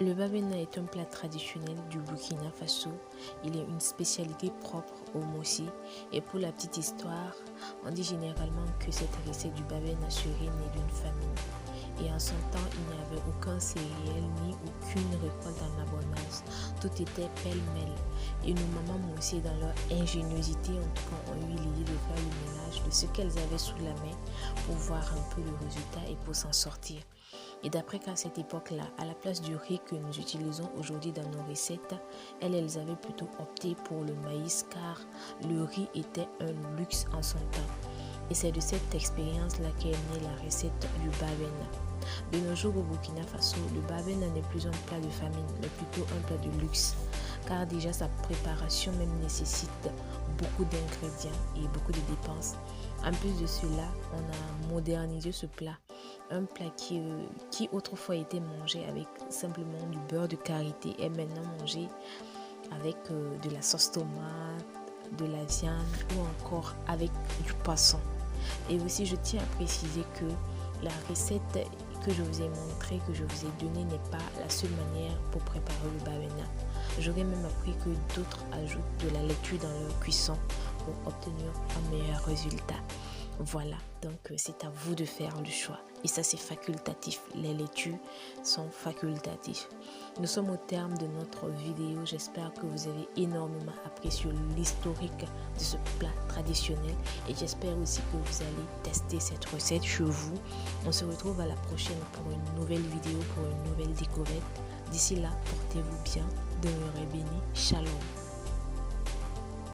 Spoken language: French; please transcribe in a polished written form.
Le babena est un plat traditionnel du Burkina Faso. Il est une spécialité propre au Mossi. Et pour la petite histoire, on dit généralement que cette recette du babena serait née d'une famine. Et en son temps, il n'y avait aucun céréal ni aucune récolte en abondance. Tout était pêle-mêle. Et nos mamans Mossi, dans leur ingéniosité, en tout cas, ont eu l'idée de faire le ménage de ce qu'elles avaient sous la main pour voir un peu le résultat et pour s'en sortir. Et d'après qu'à cette époque-là, à la place du riz que nous utilisons aujourd'hui dans nos recettes, elles avaient plutôt opté pour le maïs car le riz était un luxe en son temps. Et c'est de cette expérience-là qu'est née la recette du babena. De nos jours au Burkina Faso, le babena n'est plus un plat de famine, mais plutôt un plat de luxe. Car déjà sa préparation même nécessite beaucoup d'ingrédients et beaucoup de dépenses. En plus de cela, on a modernisé ce plat. Un plat qui autrefois était mangé avec simplement du beurre de karité est maintenant mangé avec de la sauce tomate, de la viande ou encore avec du poisson. Et aussi, je tiens à préciser que la recette que je vous ai montrée, que je vous ai donnée, n'est pas la seule manière pour préparer le babena. J'aurais même appris que d'autres ajoutent de la laitue dans leur cuisson pour obtenir un meilleur résultat. Voilà, donc c'est à vous de faire le choix. Et ça, c'est facultatif. Les laitues sont facultatifs. Nous sommes au terme de notre vidéo. J'espère que vous avez énormément apprécié l'historique de ce plat traditionnel. Et j'espère aussi que vous allez tester cette recette chez vous. On se retrouve à la prochaine pour une nouvelle vidéo, pour une nouvelle découverte. D'ici là, portez-vous bien, demeurez bénis. Shalom.